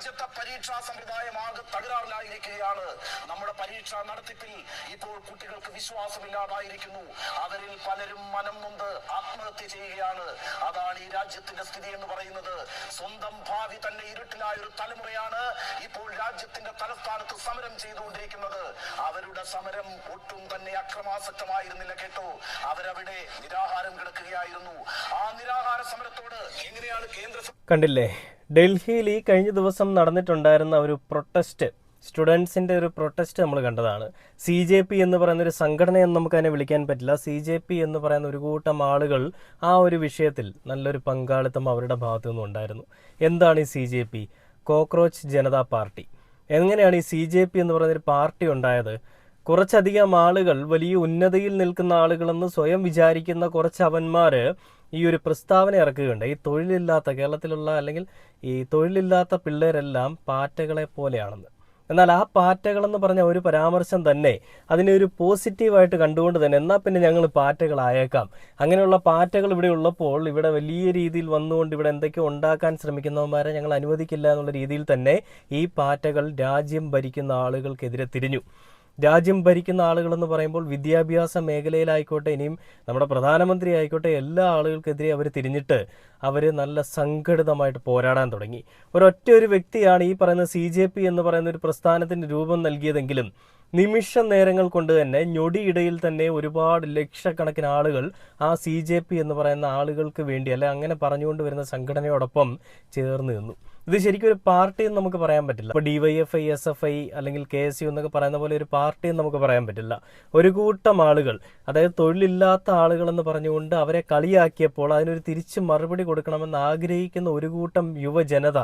രാജ്യത്തെ പരീക്ഷാ സമ്പ്രദായം ആകെ തകരാറിലായിരിക്കുകയാണ്. നമ്മുടെ പരീക്ഷാ നടത്തിപ്പിൽ ഇപ്പോൾ കുട്ടികൾക്ക് വിശ്വാസമില്ലാതായിരിക്കുന്നു. അവരിൽ പലരും മനം നൊന്ത് ആത്മഹത്യ ചെയ്യുകയാണ്. അതാണ് ഈ രാജ്യത്തിന്റെ സ്ഥിതി എന്ന് പറയുന്നത്. സ്വന്തം ഭാവി തന്നെ ഇരുട്ടിലായ ഒരു തലമുറയാണ് ഇപ്പോൾ രാജ്യത്തിന്റെ തലസ്ഥാനത്ത് സമരം ചെയ്തുകൊണ്ടിരിക്കുന്നത്. അവരുടെ സമരം ഒട്ടും തന്നെ അക്രമാസക്തമായിരുന്നില്ല കേട്ടോ. അവരവിടെ നിരാഹാരം കിടക്കുകയായിരുന്നു. ആ നിരാഹാര സമരത്തോട് എങ്ങനെയാണ് കേന്ദ്ര കണ്ടില്ലേ, ഡൽഹിയിൽ ഈ കഴിഞ്ഞ ദിവസം നടന്നിട്ടുണ്ടായിരുന്ന ഒരു പ്രൊട്ടസ്റ്റ്, സ്റ്റുഡൻസിൻ്റെ ഒരു പ്രൊട്ടസ്റ്റ് നമ്മൾ കണ്ടതാണ്. CJP എന്ന് പറയുന്നൊരു സംഘടനയെന്ന് നമുക്കതിനെ വിളിക്കാൻ പറ്റില്ല. CJP എന്ന് പറയുന്ന ഒരു കൂട്ടം ആളുകൾ ആ ഒരു വിഷയത്തിൽ നല്ലൊരു പങ്കാളിത്തം അവരുടെ ഭാഗത്തു നിന്നും ഉണ്ടായിരുന്നു. എന്താണ് ഈ CJP? Cockroach Janata party. എങ്ങനെയാണ് ഈ CJP എന്ന് പറയുന്നൊരു പാർട്ടി ഉണ്ടായത്? കുറച്ചധികം ആളുകൾ, വലിയ ഉന്നതിയിൽ നിൽക്കുന്ന ആളുകളെന്ന് സ്വയം വിചാരിക്കുന്ന കുറച്ച് അവന്മാർ ഈ ഒരു പ്രസ്താവന ഇറക്കുകയുണ്ട്. ഈ തൊഴിലില്ലാത്ത കേരളത്തിലുള്ള അല്ലെങ്കിൽ ഈ തൊഴിലില്ലാത്ത പിള്ളേരെല്ലാം പാറ്റകളെ പോലെയാണെന്ന്. എന്നാൽ ആ പാറ്റകളെന്ന് പറഞ്ഞ ഒരു പരാമർശം തന്നെ അതിനെ ഒരു പോസിറ്റീവായിട്ട് കണ്ടുകൊണ്ട് തന്നെ എന്നാൽ പിന്നെ ഞങ്ങൾ പാറ്റകളായേക്കാം, അങ്ങനെയുള്ള പാറ്റകൾ ഇവിടെ ഉള്ളപ്പോൾ ഇവിടെ വലിയ രീതിയിൽ വന്നുകൊണ്ട് ഇവിടെ എന്തൊക്കെയോ ഉണ്ടാക്കാൻ ശ്രമിക്കുന്നവന്മാരെ ഞങ്ങൾ അനുവദിക്കില്ല എന്നുള്ള രീതിയിൽ തന്നെ ഈ പാറ്റകൾ രാജ്യം ഭരിക്കുന്ന ആളുകൾക്കെതിരെ തിരിഞ്ഞു. രാജ്യം ഭരിക്കുന്ന ആളുകളെന്ന് പറയുമ്പോൾ വിദ്യാഭ്യാസ മേഖലയിലായിക്കോട്ടെ, ഇനിയും നമ്മുടെ പ്രധാനമന്ത്രി ആയിക്കോട്ടെ, എല്ലാ ആളുകൾക്കെതിരെ അവർ തിരിഞ്ഞിട്ട് അവർ നല്ല സംഘടിതമായിട്ട് പോരാടാൻ തുടങ്ങി. ഒരു വ്യക്തിയാണ് ഈ പറയുന്ന CJP എന്ന് പറയുന്ന ഒരു പ്രസ്ഥാനത്തിന് രൂപം നൽകിയതെങ്കിലും നിമിഷ നേരങ്ങൾ കൊണ്ട് തന്നെ, ഞൊടിയിടയിൽ തന്നെ ഒരുപാട് ലക്ഷക്കണക്കിന് ആളുകൾ ആ CJP എന്ന് പറയുന്ന ആളുകൾക്ക് വേണ്ടി അല്ലെ അങ്ങനെ പറഞ്ഞുകൊണ്ട് വരുന്ന സംഘടനയോടൊപ്പം ചേർന്ന് നിന്നു. ഇത് ശരിക്കും ഒരു പാർട്ടി എന്ന് നമുക്ക് പറയാൻ പറ്റില്ല. ഇപ്പോൾ DYFI, SFI അല്ലെങ്കിൽ KSU എന്നൊക്കെ പറയുന്ന പോലെ ഒരു പാർട്ടി എന്ന് നമുക്ക് പറയാൻ പറ്റില്ല. ഒരു കൂട്ടം ആളുകൾ, അതായത് തൊഴിലില്ലാത്ത ആളുകളെന്ന് പറഞ്ഞുകൊണ്ട് അവരെ കളിയാക്കിയപ്പോൾ അതിനൊരു തിരിച്ച് മറുപടി കൊടുക്കണമെന്ന് ആഗ്രഹിക്കുന്ന ഒരു കൂട്ടം യുവജനത,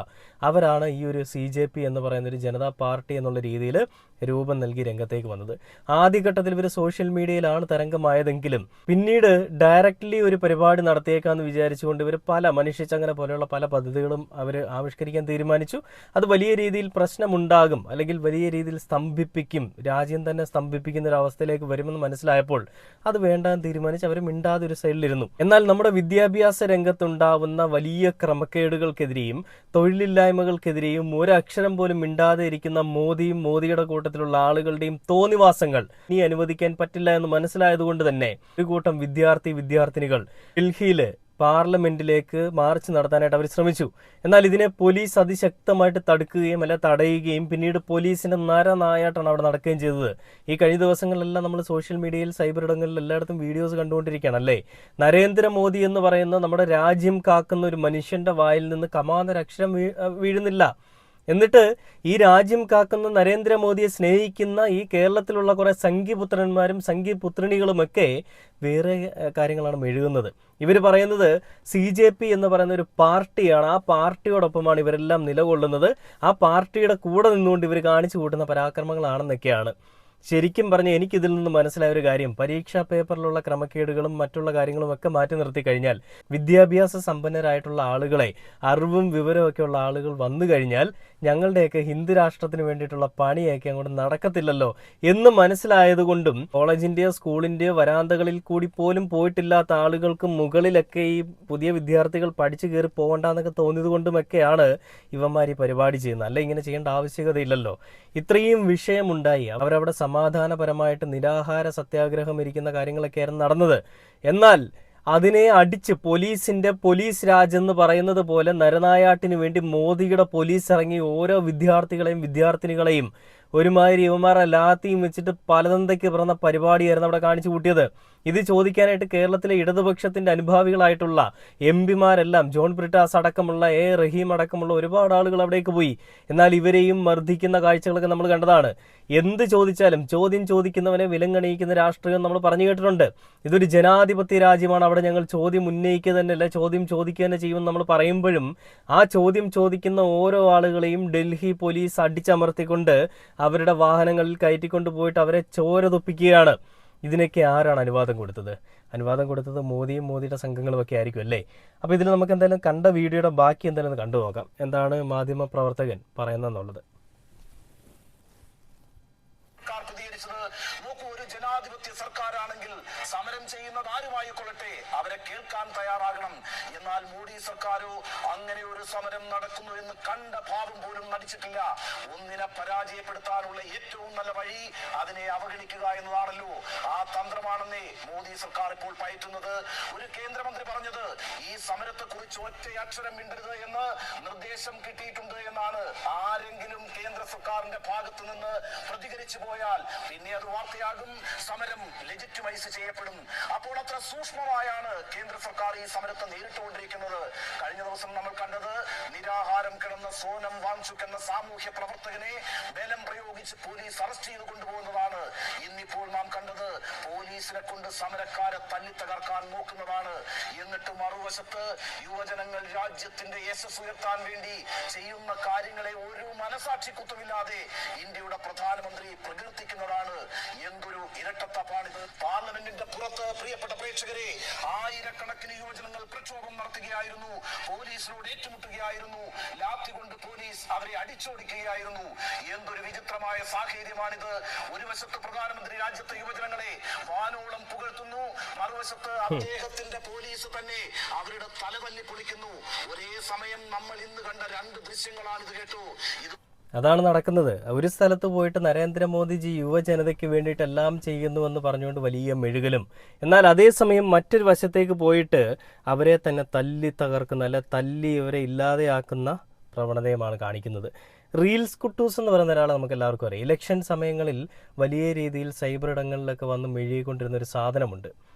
അവരാണ് ഈ ഒരു CJP എന്ന് പറയുന്ന ഒരു ജനതാ പാർട്ടി എന്നുള്ള രീതിയിൽ രൂപം നൽകി രംഗത്തേക്ക് വന്നത്. ആദ്യഘട്ടത്തിൽ ഇവർ സോഷ്യൽ മീഡിയയിലാണ് തരംഗമായതെങ്കിലും പിന്നീട് ഡയറക്റ്റ്ലി ഒരു പരിപാടി നടത്തിയേക്കാന്ന് വിചാരിച്ചുകൊണ്ട് ഇവർ പല മനുഷ്യച്ചങ്ങല പോലെയുള്ള പല പദ്ധതികളും അവർ ആവിഷ്കരിക്കാൻ തീരുമാനിച്ചു. അത് വലിയ രീതിയിൽ പ്രശ്നമുണ്ടാകും, അല്ലെങ്കിൽ വലിയ രീതിയിൽ സ്തംഭിപ്പിക്കും, രാജ്യം തന്നെ സ്തംഭിപ്പിക്കുന്ന ഒരു അവസ്ഥയിലേക്ക് വരുമെന്ന് മനസ്സിലായപ്പോൾ അത് വേണ്ടാന്ന് തീരുമാനിച്ച് അവർ മിണ്ടാതെ ഒരു സൈഡിലിരുന്നു. എന്നാൽ നമ്മുടെ വിദ്യാഭ്യാസ രംഗത്തുണ്ടാവുന്ന വലിയ ക്രമക്കേടുകൾക്കെതിരെയും തൊഴിലില്ലായ്മകൾക്കെതിരെയും ഒരക്ഷരം പോലും മിണ്ടാതെ ഇരിക്കുന്ന മോദിയും മോദിയുടെ കൂട്ടത്തിലുള്ള ആളുകളുടെയും തോന്നിവാസങ്ങൾ ഇനി അനുവദിക്കാൻ പറ്റില്ല എന്ന് മനസ്സിലായതുകൊണ്ട് തന്നെ ഒരു കൂട്ടം വിദ്യാർത്ഥിനികൾ ഡൽഹിയിൽ പാർലമെന്റിലേക്ക് മാർച്ച് നടത്താനായിട്ട് അവർ ശ്രമിച്ചു. എന്നാൽ ഇതിനെ പോലീസ് അതിശക്തമായിട്ട് തടുക്കുകയും തടയുകയും പിന്നീട് പോലീസിന്റെ നരനായാട്ടാണ് അവിടെ നടക്കുകയും ചെയ്തത്. ഈ കഴിഞ്ഞ ദിവസങ്ങളിലെല്ലാം നമ്മൾ സോഷ്യൽ മീഡിയയിൽ, സൈബർ ഇടങ്ങളിൽ എല്ലായിടത്തും വീഡിയോസ് കണ്ടുകൊണ്ടിരിക്കുകയാണ് അല്ലേ. നരേന്ദ്രമോദി എന്ന് പറയുന്ന നമ്മുടെ രാജ്യം കാക്കുന്ന ഒരു മനുഷ്യന്റെ വായിൽ നിന്ന് കമാന്നൊരക്ഷരം വീഴുന്നില്ല. എന്നിട്ട് ഈ രാജ്യം കാക്കുന്ന നരേന്ദ്രമോദിയെ സ്നേഹിക്കുന്ന ഈ കേരളത്തിലുള്ള കുറെ സംഘിപുത്രന്മാരും സംഘിപുത്രിണികളുമൊക്കെ വേറെ കാര്യങ്ങളാണ് മെഴുകുന്നത്. ഇവർ പറയുന്നത് CJP എന്ന് പറയുന്ന ഒരു പാർട്ടിയാണ്, ആ പാർട്ടിയോടൊപ്പമാണ് ഇവരെല്ലാം നിലകൊള്ളുന്നത്, ആ പാർട്ടിയുടെ കൂടെ നിന്നുകൊണ്ട് ഇവർ കാണിച്ചു കൂട്ടുന്ന പരാക്രമങ്ങളാണെന്നൊക്കെയാണ്. ശരിക്കും പറഞ്ഞ് എനിക്കിതിൽ നിന്ന് മനസ്സിലായ ഒരു കാര്യം, പരീക്ഷാ പേപ്പറിലുള്ള ക്രമക്കേടുകളും മറ്റുള്ള കാര്യങ്ങളും ഒക്കെ മാറ്റി നിർത്തി കഴിഞ്ഞാൽ, വിദ്യാഭ്യാസ സമ്പന്നരായിട്ടുള്ള ആളുകളെ, അറിവും വിവരമൊക്കെ ഉള്ള ആളുകൾ വന്നു കഴിഞ്ഞാൽ ഞങ്ങളുടെയൊക്കെ ഹിന്ദു രാഷ്ട്രത്തിന് വേണ്ടിയിട്ടുള്ള പണിയൊക്കെ അങ്ങോട്ട് നടക്കത്തില്ലല്ലോ എന്ന് മനസ്സിലായതുകൊണ്ടും കോളേജിൻ്റെയോ സ്കൂളിൻ്റെയോ വരാന്തകളിൽ കൂടി പോലും പോയിട്ടില്ലാത്ത ആളുകൾക്ക് മുകളിലൊക്കെ ഈ പുതിയ വിദ്യാർത്ഥികൾ പഠിച്ചു കയറി പോകണ്ടെന്നൊക്കെ തോന്നിയത് കൊണ്ടുമൊക്കെയാണ് ഇവന്മാർ ഈ പരിപാടി ചെയ്യുന്നത്. അല്ല, ഇങ്ങനെ ചെയ്യേണ്ട ആവശ്യകതയില്ലല്ലോ. ഇത്രയും വിഷയമുണ്ടായി അവരവിടെ സമാധാനപരമായിട്ട് നിരാഹാര സത്യാഗ്രഹം ഇരിക്കുന്ന കാര്യങ്ങളൊക്കെയായിരുന്നു നടന്നത്. എന്നാൽ അതിനെ അടിച്ച് പോലീസ് രാജ് എന്ന് പറയുന്നത് പോലെ നരനായാട്ടിന് വേണ്ടി മോദിയുടെ പോലീസ് ഇറങ്ങി ഓരോ വിദ്യാർത്ഥിനികളെയും ഒരുമാതിരി ഇവന്മാരെ ലാത്തിയും വെച്ചിട്ട് പലതന്തയ്ക്ക് പിറന്ന പരിപാടിയായിരുന്നു അവിടെ കാണിച്ചു കൂട്ടിയത്. ഇത് ചോദിക്കാനായിട്ട് കേരളത്തിലെ ഇടതുപക്ഷത്തിന്റെ അനുഭാവികളായിട്ടുള്ള MP-മാരെല്ലാം, ജോൺ ബ്രിട്ടാസ് അടക്കമുള്ള റഹീം അടക്കമുള്ള ഒരുപാട് ആളുകൾ അവിടേക്ക് പോയി. എന്നാൽ ഇവരെയും മർദ്ദിക്കുന്ന കാഴ്ചകളൊക്കെ നമ്മൾ കണ്ടതാണ്. എന്ത് ചോദിച്ചാലും ചോദ്യം ചോദിക്കുന്നവനെ വിലങ്ങണിയിക്കുന്ന രാഷ്ട്രീയം നമ്മൾ പറഞ്ഞു കേട്ടിട്ടുണ്ട്. ഇതൊരു ജനാധിപത്യ രാജ്യമാണ്, അവിടെ ഞങ്ങൾ ചോദ്യം ഉന്നയിക്കുക തന്നെയല്ല, ചോദ്യം ചോദിക്കുക തന്നെ ചെയ്യുമെന്ന് നമ്മൾ പറയുമ്പോഴും ആ ചോദ്യം ചോദിക്കുന്ന ഓരോ ആളുകളെയും ഡൽഹി പോലീസ് അടിച്ചമർത്തിക്കൊണ്ട് അവരുടെ വാഹനങ്ങളിൽ കയറ്റിക്കൊണ്ട് പോയിട്ട് അവരെ ചോര തൊപ്പിക്കുകയാണ്. ഇതിനൊക്കെ ആരാണ് അനുവാദം കൊടുത്തത്? അനുവാദം കൊടുത്തത് മോദിയും മോദിയുടെ സംഘങ്ങളും ഒക്കെ ആയിരിക്കും അല്ലേ. അപ്പോൾ ഇതിൽ നമുക്ക് എന്തായാലും കണ്ട വീഡിയോയുടെ ബാക്കി എന്തായാലും കണ്ടു നോക്കാം, എന്താണ് മാധ്യമ പ്രവർത്തകൻ പറയുന്നതെന്നുള്ളത്. ഒരു ജനാധിപത്യ സർക്കാരാണെങ്കിൽ സമരം ചെയ്യുന്നത് ആരുമായിക്കൊള്ളട്ടെ അവരെ കേൾക്കാൻ തയ്യാറാകണം. എന്നാൽ മോഡി സർക്കാരോ അങ്ങനെ ഒരു സമരം നടക്കുന്നു എന്ന് കണ്ട ഭാവം പോലും നടിച്ചിട്ടില്ല. ഒന്നിനെ പരാജയപ്പെടുത്താനുള്ള ഏറ്റവും നല്ല വഴി അതിനെ അവഗണിക്കുക എന്നതാണല്ലോ. ആ തന്ത്രമാണെന്നേ മോദി സർക്കാർ ഇപ്പോൾ പയറ്റുന്നത്. ഒരു കേന്ദ്രമന്ത്രി പറഞ്ഞത് ഈ സമരത്തെ കുറിച്ച് ഒറ്റയക്ഷരം മിണ്ടരുത് എന്ന് നിർദ്ദേശം കിട്ടിയിട്ടുണ്ട് എന്നാണ്. ആരെങ്കിലും കേന്ദ്ര സർക്കാരിന്റെ ഭാഗത്ത് നിന്ന് പ്രതികരിച്ചു പോയാൽ പിന്നെ അത് വാർത്തയാകും, സമരം ലെജിറ്റിമൈസ് ചെയ്യപ്പെടും. അപ്പോൾ അത്ര സൂക്ഷ്മമായാണ് കേന്ദ്ര സർക്കാർ ഈ സമരത്തെ നേരിട്ടുകൊണ്ടിരിക്കുന്നത്. കഴിഞ്ഞ ദിവസം നമ്മൾ കണ്ടത് നിരാഹാരം കിടന്ന സോനം വാങ്ചുക് എന്ന സാമൂഹ്യ പ്രവർത്തകനെ ബലം പ്രയോഗിച്ച് പോലീസ് അറസ്റ്റ് ചെയ്ത് കൊണ്ടുപോകുന്നതാണ്. ഇന്നിപ്പോൾ നാം കണ്ടത് പോലീസിനെ കൊണ്ട് സമരക്കാരെ തല്ലി തകർക്കാൻ നോക്കുന്നതാണ്. എന്നിട്ട് മറുവശത്ത് യുവജനങ്ങൾ രാജ്യത്തിന്റെ യശസ് ഉയർത്താൻ വേണ്ടി ചെയ്യുന്ന കാര്യങ്ങളെ ഒരു മനസാക്ഷി കുത്തുമില്ലാതെ ഇന്ത്യയുടെ പ്രധാനമന്ത്രി പ്രകീർത്തിക്കുന്നതാണ്. എന്തൊരു ഇരട്ടത്താപ്പാണിത്. പാർലമെന്റിന്റെ പുറത്ത് പ്രിയപ്പെട്ട പ്രേക്ഷകരെ, ആയിരക്കണക്കിന് യുവജനങ്ങൾ പ്രക്ഷോഭം നടത്തുകയായിരുന്നു, പോലീസിനോട് ഏറ്റുമുട്ടുകയായിരുന്നു, ലാത്തി കൊണ്ട് പോലീസ് അവരെ അടിച്ചോടിക്കുകയായിരുന്നു. എന്തൊരു വിചിത്രമായ സാഹചര്യമാണിത്. ഒരു വശത്ത് പ്രധാനമന്ത്രി രാജ്യത്തെ യുവജനങ്ങളെ വാനോളം പുകഴ്ത്തുന്നു, മറുവശത്ത് അദ്ദേഹത്തിന്റെ പോലീസ് തന്നെ അവരുടെ തലതല്ലി പൊളിക്കുന്നു. ഒരേ സമയം നമ്മൾ ഇന്ന് കണ്ട രണ്ട് ദൃശ്യങ്ങളാണിത് കേട്ടോ. അതാണ് നടക്കുന്നത്. ഒരു സ്ഥലത്ത് പോയിട്ട് നരേന്ദ്രമോദിജി യുവജനതയ്ക്ക് വേണ്ടിയിട്ട് എല്ലാം ചെയ്യുന്നുവെന്ന് പറഞ്ഞുകൊണ്ട് വലിയ മെഴുകലും, എന്നാൽ അതേസമയം മറ്റൊരു വശത്തേക്ക് പോയിട്ട് അവരെ തന്നെ തല്ലി തകർക്കുന്ന, അല്ലെ തല്ലി ഇവരെ ഇല്ലാതെയാക്കുന്ന പ്രവണതയുമാണ് കാണിക്കുന്നത്. റീൽസ് കുട്ടൂസ് എന്ന് പറയുന്ന ഒരാളെ നമുക്ക് എല്ലാവർക്കും അറിയാം. ഇലക്ഷൻ സമയങ്ങളിൽ വലിയ രീതിയിൽ സൈബർ ഇടങ്ങളിലൊക്കെ വന്ന് മെഴുകിക്കൊണ്ടിരുന്ന ഒരു സാധനമുണ്ട്.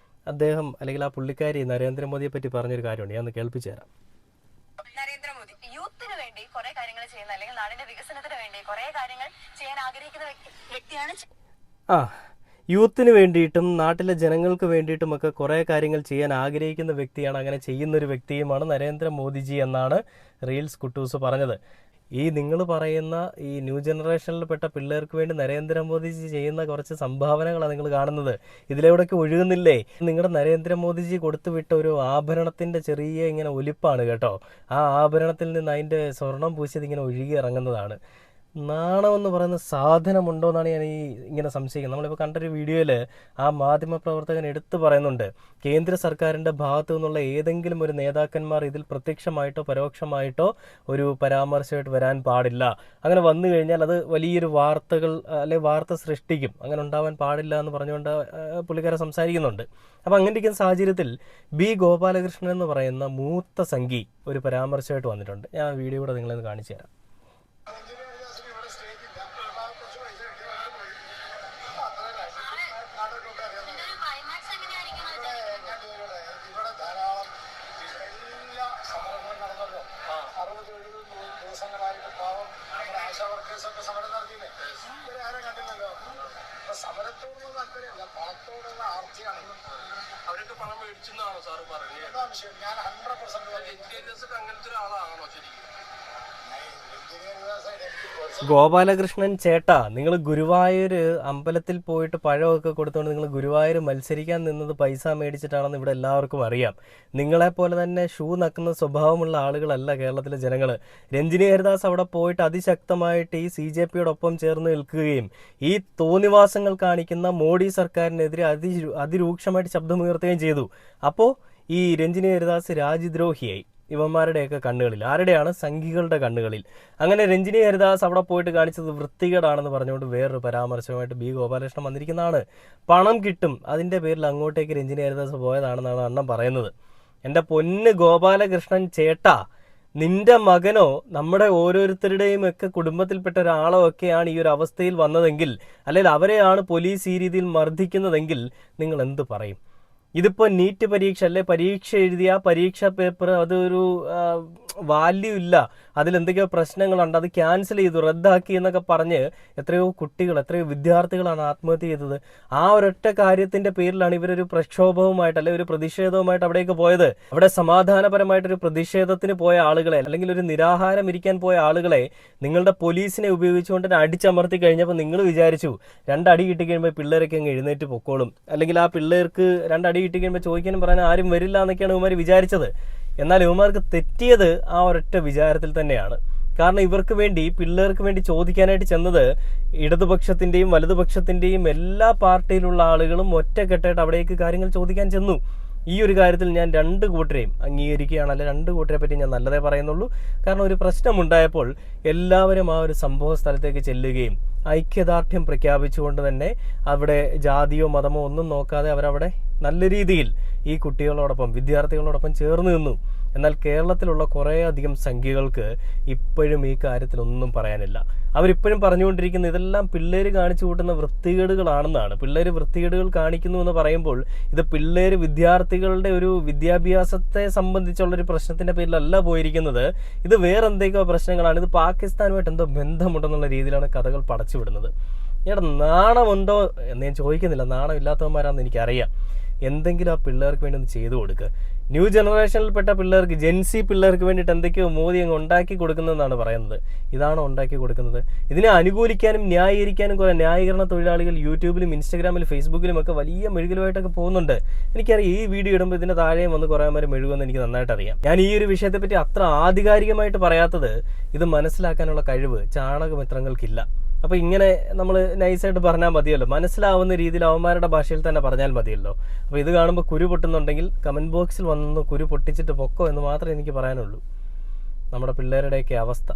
അദ്ദേഹം അല്ലെങ്കിൽ ആ പുള്ളിക്കാരി നരേന്ദ്രമോദിയെ പറ്റി പറഞ്ഞൊരു കാര്യമുണ്ട്, ഞാൻ ഒന്ന് കേൾപ്പിച്ചു തരാം. നരേന്ദ്രമോദി യൂത്തിന് വേണ്ടി കുറെ കാര്യങ്ങൾ ചെയ്യുന്ന, അല്ലെങ്കിൽ നാടിന്റെ വികസനത്തിന് വേണ്ടി കുറെ കാര്യങ്ങൾ ചെയ്യാൻ ആഗ്രഹിക്കുന്ന വ്യക്തിയാണ്. യൂത്തിന് വേണ്ടിയിട്ടും നാട്ടിലെ ജനങ്ങൾക്ക് വേണ്ടിയിട്ടുമൊക്കെ കുറേ കാര്യങ്ങൾ ചെയ്യാൻ ആഗ്രഹിക്കുന്ന വ്യക്തിയാണ്. അങ്ങനെ ചെയ്യുന്നൊരു വ്യക്തിയുമാണ് നരേന്ദ്രമോദിജി എന്നാണ് റീൽസ് കുട്ടൂസ് പറഞ്ഞത്. ഈ നിങ്ങൾ പറയുന്ന ഈ ന്യൂ ജനറേഷനിൽപ്പെട്ട പിള്ളേർക്ക് വേണ്ടി നരേന്ദ്രമോദിജി ചെയ്യുന്ന കുറച്ച് സംഭാവനകളാണ് നിങ്ങൾ കാണുന്നത്. ഇതിലൂടെയൊക്കെ ഒഴുകുന്നില്ലേ? നിങ്ങളുടെ നരേന്ദ്രമോദിജി കൊടുത്തുവിട്ട ഒരു ആഭരണത്തിൻ്റെ ചെറിയ ഇങ്ങനെ ഒലിപ്പാണ് കേട്ടോ. ആ ആഭരണത്തിൽ നിന്ന് അതിൻ്റെ സ്വർണം പൂശിയത് ഇങ്ങനെ ഒഴുകി ഇറങ്ങുന്നതാണ്. നാണമെന്ന് പറയുന്ന സാധനമുണ്ടോ എന്നാണ് ഞാൻ ഇങ്ങനെ സംശയിക്കുന്നത്. നമ്മളിപ്പോൾ കണ്ടൊരു വീഡിയോയിൽ ആ മാധ്യമപ്രവർത്തകൻ എടുത്തു പറയുന്നുണ്ട്, കേന്ദ്ര സർക്കാരിൻ്റെ ഭാഗത്തു നിന്നുള്ള ഏതെങ്കിലും ഒരു നേതാക്കന്മാർ ഇതിൽ പ്രത്യക്ഷമായിട്ടോ പരോക്ഷമായിട്ടോ ഒരു പരാമർശമായിട്ട് വരാൻ പാടില്ല. അങ്ങനെ വന്നു കഴിഞ്ഞാൽ അത് വലിയൊരു വാർത്ത സൃഷ്ടിക്കും. അങ്ങനെ ഉണ്ടാവാൻ പാടില്ല എന്ന് പറഞ്ഞുകൊണ്ട് പുള്ളിക്കാരെ സംസാരിക്കുന്നുണ്ട്. അപ്പോൾ അങ്ങനെ ഇരിക്കുന്ന സാഹചര്യത്തിൽ ബി ഗോപാലകൃഷ്ണൻ എന്ന് പറയുന്ന മൂത്ത സംഘി ഒരു പരാമർശമായിട്ട് വന്നിട്ടുണ്ട്. ഞാൻ ആ വീഡിയോ കൂടെ നിങ്ങളെ കാണിച്ചു തരാം. സമരത്തോടുള്ള താല്പര്യമല്ല, പണത്തോടുള്ള ആർത്തിയാണ്. അവരൊക്കെ പണം മേടിച്ചെന്നാണോ സാറ് പറഞ്ഞത്? ഞാൻ 100% അങ്ങനത്തെ ഒരാളാണോ ശരിക്കും? ഗോപാലകൃഷ്ണൻ ചേട്ടാ, നിങ്ങൾ ഗുരുവായൂർ അമ്പലത്തിൽ പോയിട്ട് പഴമൊക്കെ കൊടുത്തുകൊണ്ട് നിങ്ങൾ ഗുരുവായൂർ മത്സരിക്കാൻ നിന്നത് പൈസ മേടിച്ചിട്ടാണെന്ന് ഇവിടെ എല്ലാവർക്കും അറിയാം. നിങ്ങളെപ്പോലെ തന്നെ ഷൂ നക്കുന്ന സ്വഭാവമുള്ള ആളുകളല്ല കേരളത്തിലെ ജനങ്ങൾ. രഞ്ജിനി ഹരിദാസ് അവിടെ പോയിട്ട് അതിശക്തമായിട്ട് ഈ CJPയോടൊപ്പം ചേർന്ന് നിൽക്കുകയും ഈ തോന്നിവാസങ്ങൾ കാണിക്കുന്ന മോഡി സർക്കാരിനെതിരെ അതിരൂക്ഷമായിട്ട് ശബ്ദമുയർത്തുകയും ചെയ്തു. അപ്പോൾ ഈ രഞ്ജിനി ഹരിദാസ് രാജ്യദ്രോഹിയായി ഇവന്മാരുടെയൊക്കെ കണ്ണുകളിൽ. ആരുടെയാണ്? സംഘികളുടെ കണ്ണുകളിൽ. അങ്ങനെ രഞ്ജിനി ഹരിദാസ് അവിടെ പോയിട്ട് കാണിച്ചത് വൃത്തികേടാണെന്ന് പറഞ്ഞുകൊണ്ട് വേറൊരു പരാമർശമായിട്ട് ബി ഗോപാലകൃഷ്ണൻ വന്നിരിക്കുന്നതാണ്. പണം കിട്ടും, അതിൻ്റെ പേരിൽ അങ്ങോട്ടേക്ക് രഞ്ജിനി ഹരിദാസ് പോയതാണെന്നാണ് അണ്ണൻ പറയുന്നത്. എൻ്റെ പൊന്ന് ഗോപാലകൃഷ്ണൻ ചേട്ടാ, നിന്റെ മകനോ നമ്മുടെ ഓരോരുത്തരുടെയും ഒക്കെ കുടുംബത്തിൽപ്പെട്ട ഒരാളോ ഒക്കെയാണ് ഈ ഒരു അവസ്ഥയിൽ വന്നതെങ്കിൽ, അല്ലെങ്കിൽ അവരെയാണ് പോലീസ് ഈ രീതിയിൽ മർദ്ദിക്കുന്നതെങ്കിൽ നിങ്ങൾ എന്ത് പറയും? ഇതിപ്പോൾ നീറ്റ് പരീക്ഷ അല്ലെ, പരീക്ഷ എഴുതിയ പരീക്ഷ പേപ്പർ അതൊരു വാല്യൂ ഇല്ല, അതിലെന്തൊക്കെയോ പ്രശ്നങ്ങളുണ്ട്, അത് ക്യാൻസൽ ചെയ്തു, റദ്ദാക്കി എന്നൊക്കെ പറഞ്ഞ് എത്രയോ കുട്ടികൾ, എത്രയോ വിദ്യാർത്ഥികളാണ് ആത്മഹത്യ ചെയ്തത്. ആ ഒരൊറ്റ കാര്യത്തിൻ്റെ പേരിലാണ് ഇവരൊരു പ്രക്ഷോഭവുമായിട്ട് അല്ലെങ്കിൽ ഒരു പ്രതിഷേധവുമായിട്ട് അവിടേക്ക് പോയത്. അവിടെ സമാധാനപരമായിട്ടൊരു പ്രതിഷേധത്തിന് പോയ ആളുകളെ, അല്ലെങ്കിൽ ഒരു നിരാഹാരം ഇരിക്കാൻ പോയ ആളുകളെ നിങ്ങളുടെ പോലീസിനെ ഉപയോഗിച്ചുകൊണ്ട് തന്നെ അടിച്ചമർത്തി കഴിഞ്ഞപ്പോൾ നിങ്ങൾ വിചാരിച്ചു 2 അടി കിട്ടി കഴിയുമ്പോൾ പിള്ളേരൊക്കെ അങ്ങ് എഴുന്നേറ്റ് പൊക്കോളും, അല്ലെങ്കിൽ ആ പിള്ളേർക്ക് 2 അടി കിട്ടി കഴിയുമ്പോൾ ചോദിക്കാനും പറയാനും ആരും വരില്ല എന്നൊക്കെയാണ് ഇവന്മാർ വിചാരിച്ചത്. എന്നാൽ ഇവന്മാർക്ക് തെറ്റിയത് ആ ഒരൊറ്റ വിചാരത്തിൽ തന്നെയാണ്. കാരണം ഇവർക്ക് വേണ്ടി, പിള്ളേർക്ക് വേണ്ടി ചോദിക്കാനായിട്ട് ചെന്നത് ഇടതുപക്ഷത്തിൻ്റെയും വലതുപക്ഷത്തിൻ്റെയും എല്ലാ പാർട്ടിയിലുള്ള ആളുകളും ഒറ്റക്കെട്ടായിട്ട് അവിടേക്ക് കാര്യങ്ങൾ ചോദിക്കാൻ ചെന്നു. ഈ ഒരു കാര്യത്തിൽ ഞാൻ രണ്ട് കൂട്ടരെയും അംഗീകരിക്കുകയാണ്, അല്ലെ രണ്ട് കൂട്ടരെ പറ്റി ഞാൻ നല്ലതേ പറയുന്നുള്ളൂ. കാരണം ഒരു പ്രശ്നമുണ്ടായപ്പോൾ എല്ലാവരും ആ ഒരു സംഭവ സ്ഥലത്തേക്ക് ചെല്ലുകയും ഐക്യദാർഢ്യം പ്രഖ്യാപിച്ചുകൊണ്ട് തന്നെ അവിടെ ജാതിയോ മതമോ ഒന്നും നോക്കാതെ അവരവിടെ നല്ല രീതിയിൽ ഈ കുട്ടികളോടൊപ്പം വിദ്യാർത്ഥികളോടൊപ്പം ചേർന്ന് നിന്നു. എന്നാൽ കേരളത്തിലുള്ള കുറേയധികം സംഖ്യകൾക്ക് ഇപ്പോഴും ഈ കാര്യത്തിലൊന്നും പറയാനില്ല. അവരിപ്പോഴും പറഞ്ഞുകൊണ്ടിരിക്കുന്ന ഇതെല്ലാം പിള്ളേർ കാണിച്ചു കൂട്ടുന്ന വൃത്തികേടുകളാണെന്നാണ്. പിള്ളേർ വൃത്തികേടുകൾ കാണിക്കുന്നു എന്ന് പറയുമ്പോൾ ഇത് പിള്ളേർ വിദ്യാർത്ഥികളുടെ ഒരു വിദ്യാഭ്യാസത്തെ സംബന്ധിച്ചുള്ളൊരു പ്രശ്നത്തിൻ്റെ പേരിലല്ല പോയിരിക്കുന്നത്. ഇത് വേറെ എന്തൊക്കെയോ പ്രശ്നങ്ങളാണ്. ഇത് പാകിസ്ഥാനുമായിട്ട് എന്തോ ബന്ധമുണ്ടെന്നുള്ള രീതിയിലാണ് കഥകൾ പടച്ചുവിടുന്നത്. ഇവിടെ നാണമുണ്ടോ എന്ന് ഞാൻ ചോദിക്കുന്നില്ല, നാണം ഇല്ലാത്തവന്മാരാണെന്ന് എനിക്കറിയാം. എന്തെങ്കിലും ആ പിള്ളേർക്ക് വേണ്ടി ഒന്ന് ചെയ്തു കൊടുക്കുക. ന്യൂ ജനറേഷനിൽപ്പെട്ട പിള്ളേർക്ക്, ജെൻസി പിള്ളേർക്ക് വേണ്ടിയിട്ട് എന്തൊക്കെയോ മോദി അങ്ങ് ഉണ്ടാക്കി കൊടുക്കുന്നതെന്നാണ് പറയുന്നത്. ഇതാണോ ഉണ്ടാക്കി കൊടുക്കുന്നത്? ഇതിനെ അനുകൂലിക്കാനും ന്യായീകരിക്കാനും കുറേ ന്യായീകരണ തൊഴിലാളികൾ യൂട്യൂബിലും ഇൻസ്റ്റാഗ്രാമിലും ഫേസ്ബുക്കിലും ഒക്കെ വലിയ മെഴുകലുമായിട്ടൊക്കെ പോകുന്നുണ്ട്. എനിക്കറിയാം ഈ വീഡിയോ ഇടുമ്പോൾ ഇതിൻ്റെ താഴെയും വന്ന് കുറേ പേര് മെഴുകുമെന്ന് എനിക്ക് നന്നായിട്ട് അറിയാം. ഞാൻ ഈ ഒരു വിഷയത്തെപ്പറ്റി അത്ര ആധികാരികമായിട്ട് പറയാത്തത് ഇത് മനസ്സിലാക്കാനുള്ള കഴിവ് ചാണകമിത്രങ്ങൾക്കില്ല. അപ്പോൾ ഇങ്ങനെ നമ്മൾ നൈസായിട്ട് പറഞ്ഞാൽ മതിയല്ലോ, മനസ്സിലാവുന്ന രീതിയിൽ അവന്മാരുടെ ഭാഷയിൽ തന്നെ പറഞ്ഞാൽ മതിയല്ലോ. അപ്പോൾ ഇത് കാണുമ്പോൾ കുരു പൊട്ടുന്നുണ്ടെങ്കിൽ കമൻറ്റ് ബോക്സിൽ വന്ന് കുരു പൊട്ടിച്ചിട്ട് പൊക്കോ എന്ന് മാത്രമേ എനിക്ക് പറയാനുള്ളൂ. നമ്മുടെ പിള്ളേരുടെയൊക്കെ അവസ്ഥ